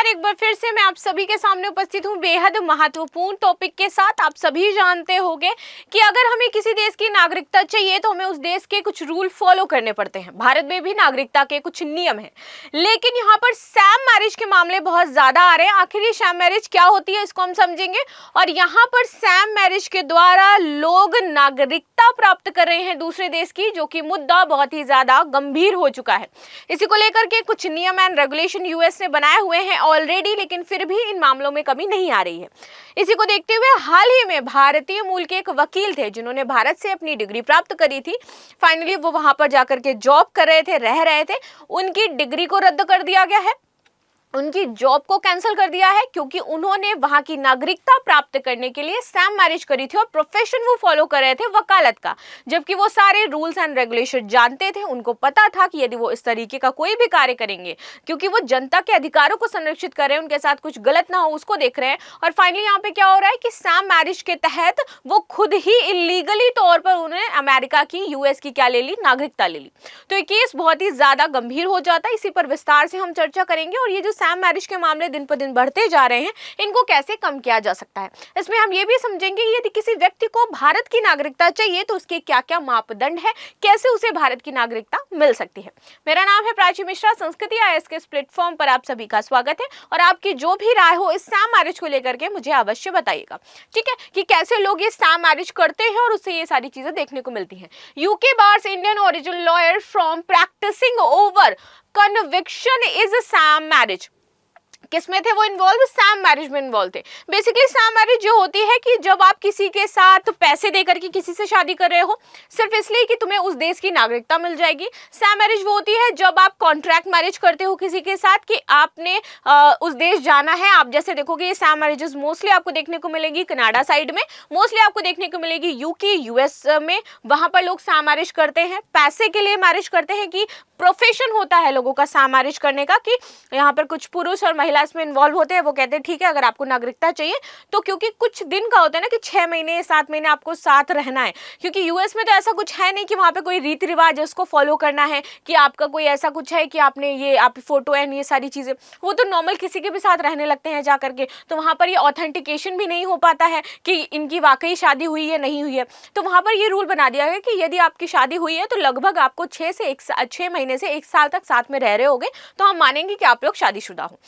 एक बार फिर से मैं आप सभी के सामने उपस्थित हूँ बेहद महत्वपूर्ण टॉपिक के साथ। आप सभी जानते होंगे कि अगर हमें किसी देश की नागरिकता चाहिए तो हमें उस देश के कुछ रूल फॉलो करने पड़ते हैं। भारत में भी नागरिकता के कुछ नियम हैं, लेकिन यहाँ पर सैम मैरिज के मामले बहुत ज्यादा आ रहे हैं। आखिर ये सैम मैरिज क्या होती है इसको हम समझेंगे, और यहाँ पर सैम मैरिज के द्वारा लोग नागरिकता प्राप्त कर रहे हैं दूसरे देश की, जो कि मुद्दा बहुत ही ज्यादा गंभीर हो चुका है। इसी को लेकर के कुछ नियम एंड रेगुलेशन यूएस ने बनाए हुए हैं ऑलरेडी, लेकिन फिर भी इन मामलों में कमी नहीं आ रही है। इसी को देखते हुए हाल ही में भारतीय मूल के एक वकील थे जिन्होंने भारत से अपनी डिग्री प्राप्त करी थी। फाइनली वो वहां पर जाकर के जॉब कर रहे थे, रह रहे थे, उनकी डिग्री को रद्द कर दिया गया है, उनकी जॉब को कैंसिल कर दिया है, क्योंकि उन्होंने वहां की नागरिकता प्राप्त करने के लिए सैम मैरिज करी थी और प्रोफेशन वो फॉलो कर रहे थे वकालत का, जबकि वो सारे रूल्स एंड रेगुलेशन जानते थे। उनको पता था कि यदि वो इस तरीके का कोई भी कार्य करेंगे, क्योंकि वो जनता के अधिकारों को संरक्षित कर रहे हैं, उनके साथ कुछ गलत ना हो उसको देख रहे हैं। और फाइनली यहाँ पे क्या हो रहा है कि सैम मैरिज के तहत वो खुद ही इलीगली तौर पर उन्होंने अमेरिका की, यूएस की क्या ले ली, नागरिकता ले ली। तो ये केस बहुत ही ज्यादा गंभीर हो जाता है। इसी पर विस्तार से हम चर्चा करेंगे और ये जो सैम मैरिज के मामले दिन पर दिन बढ़ते जा रहे हैं, इनको कैसे कम किया जा सकता है, इसमें हम ये भी समझेंगे यदि किसी व्यक्ति को भारत की नागरिकता चाहिए तो उसके क्या क्या मापदंड है, कैसे उसे भारत की नागरिकता मिल सकती है। मेरा नाम है प्राची मिश्रा, संस्कृति आईएएस के इस प्लेटफॉर्म पर आप सभी का स्वागत है। और आपकी जो भी राय हो इस सैम मैरिज को लेकर के मुझे अवश्य बताइएगा, ठीक है, कि कैसे लोग ये सैम मैरिज करते हैं और उससे ये सारी चीजें देखने को मिलती हैं। UK bars Indian origin lawyer from practising over conviction is sham marriage. किसमें थे वो इन्वॉल्व? सैम मैरिज में इन्वॉल्व थे। बेसिकली सैम मैरिज जो होती है कि जब आप किसी के साथ पैसे देकर के किसी से शादी कर रहे हो सिर्फ इसलिए कि तुम्हें उस देश की नागरिकता मिल जाएगी। सैम मैरिज वो होती है जब आप कॉन्ट्रैक्ट मैरिज करते हो किसी के साथ कि आपने उस देश जाना है। आप जैसे देखोगे ये सैम मैरिजेस मोस्टली आपको देखने को मिलेगी कनाडा साइड में, मोस्टली आपको देखने को मिलेगी यूके, यूएस में। वहां पर लोग सैम मैरिज करते हैं, पैसे के लिए मैरिज करते हैं, कि प्रोफेशन होता है लोगों का सैम मैरिज करने का, कि यहाँ पर कुछ पुरुष और महिला इसमें इन्वॉल्व होते हैं। वो कहते हैं ठीक है अगर आपको नागरिकता चाहिए तो, क्योंकि कुछ दिन का होता है ना कि 6 महीने 7 महीने आपको साथ रहना है, क्योंकि यूएस में तो ऐसा कुछ है नहीं कि वहाँ पे कोई रीति रिवाज है उसको फॉलो करना है, कि आपका कोई ऐसा कुछ है कि आपने ये आप फोटो एंड ये सारी चीजें, वो तो नॉर्मल किसी के भी साथ रहने लगते हैं जा करके। तो वहाँ पर ये ऑथेंटिकेशन भी नहीं हो पाता है कि इनकी वाकई शादी हुई है नहीं हुई है। तो वहाँ पर ये रूल बना दिया गया कि यदि आपकी शादी हुई है तो लगभग आपको 6 महीने से 1 साल तक साथ में रह रहे होगे तो हम मानेंगे कि आप लोग शादीशुदा हो,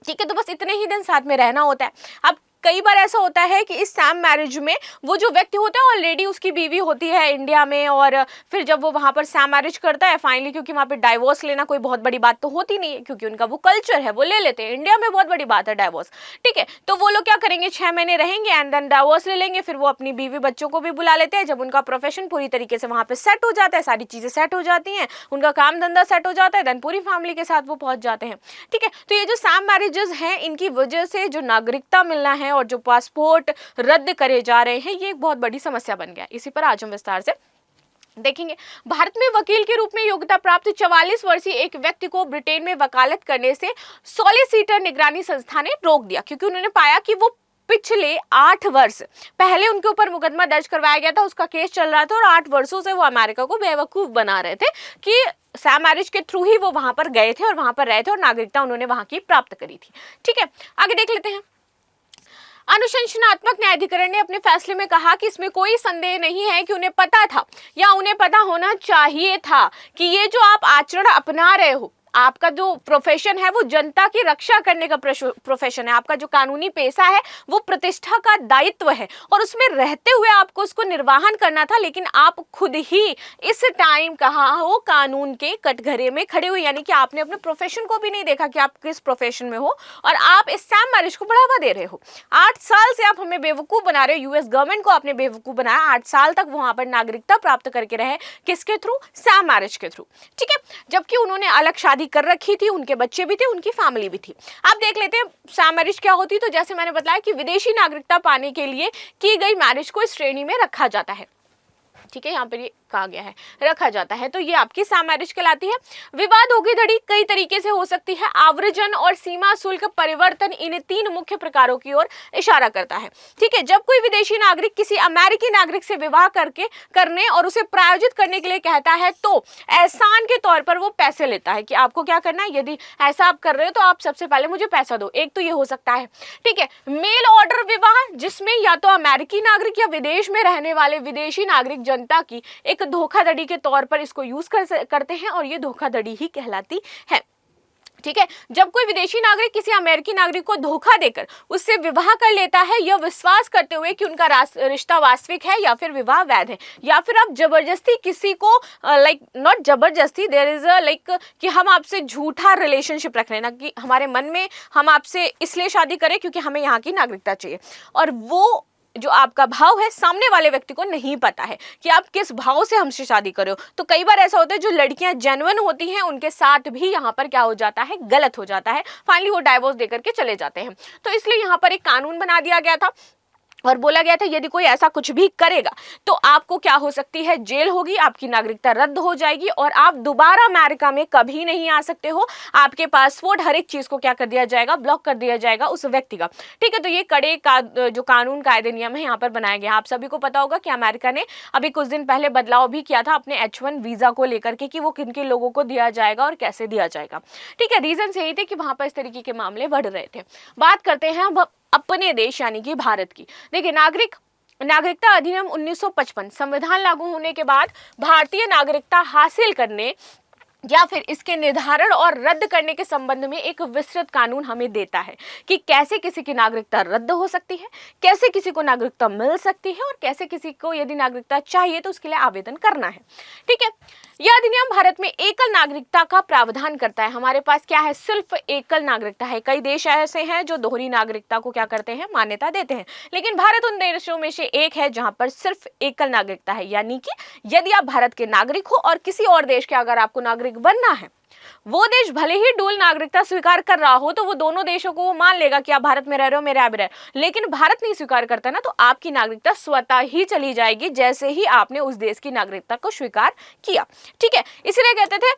ठीक है। तो बस इतने ही दिन साथ में रहना होता है। अब कई बार ऐसा होता है कि इस सैम मैरिज में वो जो व्यक्ति होता है ऑलरेडी उसकी बीवी होती है इंडिया में, और फिर जब वो वहाँ पर सैम मैरिज करता है फाइनली, क्योंकि वहाँ पे डाइवोर्स लेना कोई बहुत बड़ी बात तो होती नहीं है, क्योंकि उनका वो कल्चर है, वो ले लेते हैं। इंडिया में बहुत बड़ी बात है डाइवोर्स, ठीक है। तो वो लोग क्या करेंगे, 6 महीने रहेंगे एंड देन डाइवोर्स ले लेंगे। फिर वो अपनी बीवी बच्चों को भी बुला लेते हैं। जब उनका प्रोफेशन पूरी तरीके से वहाँ पे सेट हो जाता है, सारी चीजें सेट हो जाती हैं, उनका काम धंधा सेट हो जाता है, देन पूरी फैमिली के साथ वो पहुंच जाते हैं, ठीक है। तो ये जो सैम मैरिजेस हैं इनकी वजह से जो नागरिकता मिलना है और जो पासपोर्ट रद्द करे जा रहे हैं, ये एक बहुत बड़ी समस्या बन गया। इसी पर आज हम विस्तार से देखेंगे। भारत में वकील के रूप में योग्यता प्राप्त 44 वर्षीय एक व्यक्ति को ब्रिटेन में वकालत करने से सॉलिसिटर निगरानी संस्था ने रोक दिया, क्योंकि उन्होंने पाया कि वो पिछले 8 वर्ष पहले उनके ऊपर मुकदमा दर्ज करवाया गया था, उसका केस चल रहा था और 8 वर्षों से वो अमेरिका को बेवकूफ बना रहे थे कि सैम मैरिज के थ्रू ही वो वहां पर गए थे और वहां पर रहे थे और नागरिकता उन्होंने वहां की प्राप्त करी थी, ठीक है। आगे देख लेते हैं। अनुशंसनात्मक न्यायाधिकरण ने अपने फैसले में कहा कि इसमें कोई संदेह नहीं है कि उन्हें पता था या उन्हें पता होना चाहिए था कि ये जो आप आचरण अपना रहे हो, आपका जो प्रोफेशन है वो जनता की रक्षा करने का प्रोफेशन है, आपका जो कानूनी पेशा है वो प्रतिष्ठा का दायित्व है और उसमें रहते हुए आपको उसको निर्वाहन करना था, लेकिन आप खुद ही इस टाइम कहाँ हो, कानून के कटघरे में खड़े हुए, यानी कि आपने अपने प्रोफेशन को भी नहीं देखा कि आप किस प्रोफेशन में हो और आप इस सैम मैरिज को बढ़ावा दे रहे हो। 8 साल से आप हमें बेवकूफ बना रहे हो, यूएस गवर्नमेंट को आपने बेवकूफ बनाया। 8 साल तक वहां पर नागरिकता प्राप्त करके रहे, किसके थ्रू? सैम मैरिज के थ्रू, ठीक है। जबकि उन्होंने अलग शादी कर रखी थी, उनके बच्चे भी थे, उनकी फैमिली भी थी। आप देख लेते हैं सैम मैरिज क्या होती है। तो जैसे मैंने बताया कि विदेशी नागरिकता पाने के लिए की गई मैरिज को इस श्रेणी में रखा जाता है। ठीक है, यहाँ पर ये कहा गया है रखा जाता है। तो ये आपकी सामैरिज कहलाती है। विवाद धोखाधड़ी कई तरीके से हो सकती है। आवर्जन और सीमा शुल्क परिवर्तन इन 3 मुख्य प्रकारों की ओर इशारा करता है। ठीक है, जब कोई विदेशी नागरिक किसी अमेरिकी नागरिक से विवाह करने और उसे प्रायोजित करने के लिए कहता है तो एहसान के तौर पर वो पैसे लेता है कि आपको क्या करना है, यदि ऐसा आप कर रहे हो तो आप सबसे पहले मुझे पैसा दो। एक तो ये हो सकता है। ठीक है, मेल ऑर्डर विवाह, जिसमें या तो अमेरिकी नागरिक या विदेश में रहने वाले विदेशी नागरिक जनता की एक धोखाधड़ी के तौर पर इसको यूज करते हैं और ये धोखाधड़ी ही कहलाती है। ठीक है, जब कोई विदेशी नागरिक किसी अमेरिकी नागरिक को धोखा देकर उससे विवाह कर लेता है, यह विश्वास करते हुए कि उनका रिश्ता वास्तविक है या फिर विवाह वैध है, या फिर आप जबरदस्ती किसी को नॉट जबरदस्ती, देयर इज कि हम आपसे झूठा रिलेशनशिप रख रहे हैं ना, कि हमारे मन में हम आपसे इसलिए शादी करें क्योंकि हमें यहाँ की नागरिकता चाहिए, और वो जो आपका भाव है सामने वाले व्यक्ति को नहीं पता है कि आप किस भाव से हमसे शादी कर रहे हो। तो कई बार ऐसा होता है जो लड़कियां जेन्युइन होती हैं उनके साथ भी यहाँ पर क्या हो जाता है, गलत हो जाता है, फाइनली वो डाइवोर्स देकर के चले जाते हैं। तो इसलिए यहाँ पर एक कानून बना दिया गया था और बोला गया था यदि कोई ऐसा कुछ भी करेगा तो आपको क्या हो सकती है, जेल होगी, आपकी नागरिकता रद्द हो जाएगी और आप दोबारा अमेरिका में कभी नहीं आ सकते हो। आपके पासपोर्ट, हर एक चीज को क्या कर दिया जाएगा, ब्लॉक कर दिया जाएगा उस व्यक्ति का। ठीक है, तो ये कड़े जो कानून कायदे नियम है यहाँ पर बनाया गया। आप सभी को पता होगा कि अमेरिका ने अभी कुछ दिन पहले बदलाव भी किया था अपने H1 वीजा को लेकर के कि वो किन किन लोगों को दिया जाएगा और कैसे दिया जाएगा। ठीक है, रीजन यही थे कि वहां पर इस तरीके के मामले बढ़ रहे थे। बात करते हैं अब अपने देश यानी कि भारत की। देखिए, नागरिकता अधिनियम 1955 संविधान लागू होने के बाद भारतीय नागरिकता हासिल करने या फिर इसके निर्धारण और रद्द करने के संबंध में एक विस्तृत कानून हमें देता है कि कैसे किसी की नागरिकता रद्द हो सकती है, कैसे किसी को नागरिकता मिल सकती है और कैसे किसी को यदि नागरिकता चाहिए तो उसके लिए आवेदन करना है। ठीक है, यह अधिनियम भारत में एकल नागरिकता का प्रावधान करता है। हमारे पास क्या है, सिर्फ एकल नागरिकता है। कई देश ऐसे हैं जो दोहरी नागरिकता को क्या करते हैं, मान्यता देते हैं, लेकिन भारत उन देशों में से एक है जहां पर सिर्फ एकल नागरिकता है। यानी कि यदि आप भारत के नागरिक हो और किसी और देश के अगर आपको नागरिक बनना है, वो देश भले ही डुअल नागरिकता स्वीकार कर रहा हो तो वो दोनों देशों को वो मान लेगा कि आप भारत में रह रहे हो, मेरे यहाँ भी रह रहे हो, लेकिन भारत नहीं स्वीकार करता ना, तो आपकी नागरिकता स्वतः ही चली जाएगी जैसे ही आपने उस देश की नागरिकता को स्वीकार किया। ठीक है, इसलिए कहते थे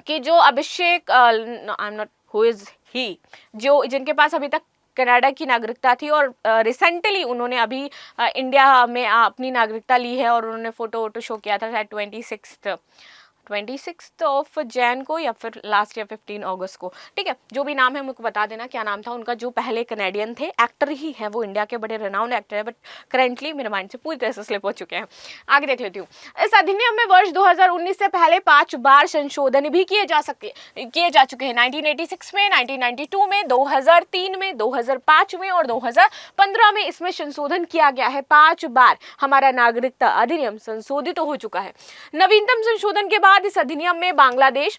कि जो Abhishek I am not who is he, जो जिनके पास अभी तक कनाडा की नागरिकता थी और रिसेंटली उन्होंने अभी इंडिया में अपनी नागरिकता ली है और उन्होंने फोटो शो किया था शायद 26 ऑफ जैन को या फिर लास्ट ईयर 15 अगस्त को। ठीक है, जो भी नाम है मुझको बता देना क्या नाम था उनका। जो पहले कनेडियन थे, एक्टर ही है वो, इंडिया के बड़े रेनाउंड एक्टर है, बट करेंटली मेरे माइंड से पूरी तरह से स्लिप हो चुके हैं। आगे देख लेती हूँ। इस अधिनियम में वर्ष 2019 से पहले 5 बार संशोधन भी किए जा चुके हैं। 1986 में, 1992 में, 2003 में, 2005 में और 2015 में इसमें संशोधन किया गया है। 5 बार हमारा नागरिकता अधिनियम संशोधित हो चुका है। नवीनतम संशोधन के बाद इस अधिनियम में बांग्लादेश,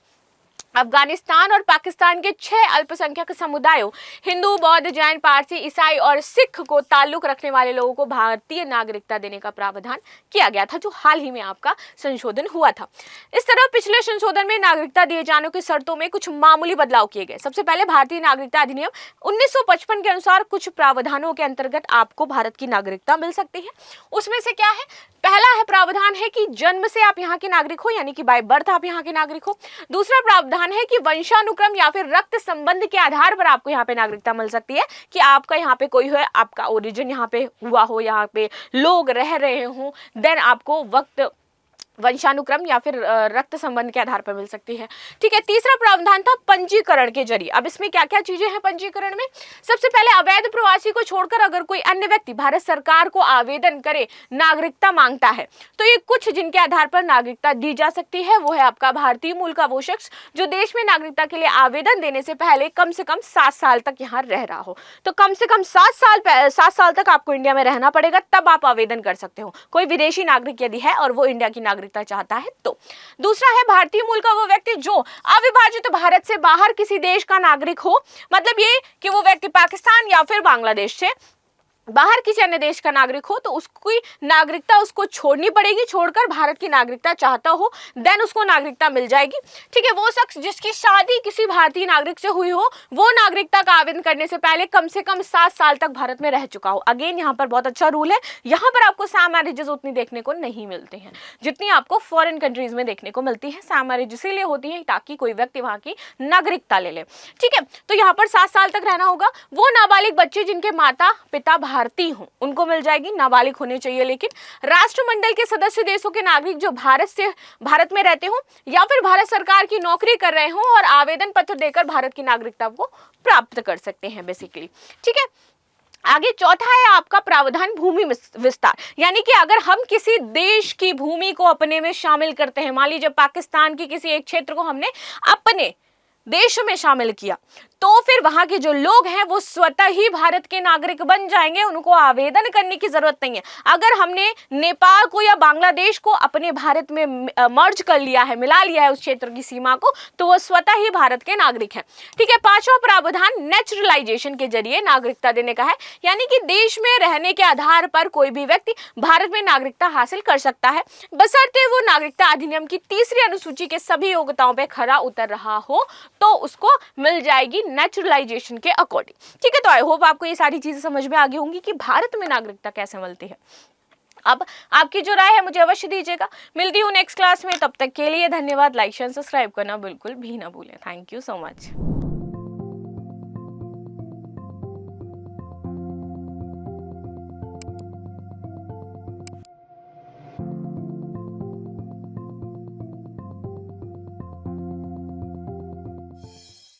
अफगानिस्तान और पाकिस्तान के 6 अल्पसंख्यक समुदायों हिंदू, बौद्ध, जैन, पारसी, ईसाई और सिख को ताल्लुक रखने वाले लोगों को भारतीय नागरिकता देने का प्रावधान किया गया था, जो हाल ही में आपका संशोधन हुआ था। इस तरह पिछले संशोधन में नागरिकता दिए जाने की शर्तों में कुछ मामूली बदलाव किए गए। सबसे पहले भारतीय नागरिकता अधिनियम 1955 के अनुसार कुछ प्रावधानों के अंतर्गत आपको भारत की नागरिकता मिल सकती है। उसमें से क्या है, पहला है प्रावधान है कि जन्म से आप यहाँ के नागरिक हो, यानी कि बाय बर्थ आप यहाँ के नागरिक हो। दूसरा प्रावधान है कि वंशानुक्रम या फिर रक्त संबंध के आधार पर आपको यहाँ पे नागरिकता मिल सकती है, कि आपका यहाँ पे कोई है, आपका ओरिजिन यहाँ पे हुआ हो, यहाँ पे लोग रह रहे हो, देन आपको वंशानुक्रम या फिर रक्त संबंध के आधार पर मिल सकती है। ठीक है, तीसरा प्रावधान था पंजीकरण के जरिए। अब इसमें क्या क्या चीजें हैं पंजीकरण में? सबसे पहले अवैध प्रवासी को छोड़कर अगर कोई अन्य व्यक्ति भारत सरकार को आवेदन करे, नागरिकता मांगता है, तो ये कुछ जिनके आधार पर नागरिकता दी जा सकती है वो है आपका भारतीय मूल का वो शख्स जो देश में नागरिकता के लिए आवेदन देने से पहले कम से कम 7 साल तक यहाँ रह रहा हो। तो कम से कम 7 साल तक आपको इंडिया में रहना पड़ेगा, तब आप आवेदन कर सकते हो, कोई विदेशी नागरिक यदि है और वो इंडिया की नागरिकता चाहता है तो। दूसरा है भारतीय मूल का वो व्यक्ति जो अविभाजित भारत से बाहर किसी देश का नागरिक हो, मतलब ये कि वो व्यक्ति पाकिस्तान या फिर बांग्लादेश से बाहर किसी अन्य देश का नागरिक हो तो उसकी नागरिकता उसको छोड़नी पड़ेगी, छोड़कर भारत की नागरिकता चाहता हो देन उसको नागरिकता मिल जाएगी। ठीक है, वो शख्स जिसकी शादी किसी भारतीय नागरिक से हुई हो वो नागरिकता का आवेदन करने से पहले कम से कम 7 साल तक भारत में रह चुका हो। अगेन यहाँ पर बहुत अच्छा रूल है, यहाँ पर आपको सैम मैरिजेस उतनी देखने को नहीं मिलती हैं जितनी आपको फॉरेन कंट्रीज में देखने को मिलती है। सैम मैरिज इसीलिए होती है ताकि कोई व्यक्ति वहां की नागरिकता ले ले। ठीक है, तो यहाँ पर 7 साल तक रहना होगा। वो नाबालिग बच्चे जिनके माता पिता भारतीय हों उनको मिल जाएगी, नाबालिग होने चाहिए। लेकिन राष्ट्रमंडल के सदस्य देशों के नागरिक जो भारत में रहते हों या फिर भारत सरकार की नौकरी कर रहे हों और आवेदन पत्र देकर भारत की नागरिकता को प्राप्त कर सकते हैं बेसिकली। ठीक है, आगे चौथा है आपका प्रावधान भूमि विस्तार, यानी कि अगर हम किसी देश की भूमि को अपने में शामिल करते हैं, मान लीजिए पाकिस्तान की किसी एक क्षेत्र को हमने अपने देश में शामिल किया तो फिर वहां के जो लोग हैं वो स्वतः ही भारत के नागरिक बन जाएंगे, उनको आवेदन करने की जरूरत नहीं है। अगर हमने नेपाल को या बांग्लादेश को अपने भारत में मर्ज कर लिया है, मिला लिया है उस क्षेत्र की सीमा को, तो वो स्वतः ही भारत के नागरिक हैं। ठीक है, पांचवा प्रावधान नेचुरलाइजेशन के जरिए नागरिकता देने का है, यानी कि देश में रहने के आधार पर कोई भी व्यक्ति भारत में नागरिकता हासिल कर सकता है बशर्ते वो नागरिकता अधिनियम की 3री अनुसूची के सभी योग्यताओं पर खरा उतर रहा हो तो उसको मिल जाएगी नेचुरलाइजेशन के अकॉर्डिंग। ठीक है, तो आई होप आपको ये सारी चीजें समझ में आ गई होंगी कि भारत में नागरिकता कैसे मिलती है। अब आपकी जो राय है मुझे अवश्य दीजिएगा। मिलती हूँ नेक्स्ट क्लास में, तब तक के लिए धन्यवाद। लाइक शेयर सब्सक्राइब करना बिल्कुल भी ना भूलें। Thank you so much.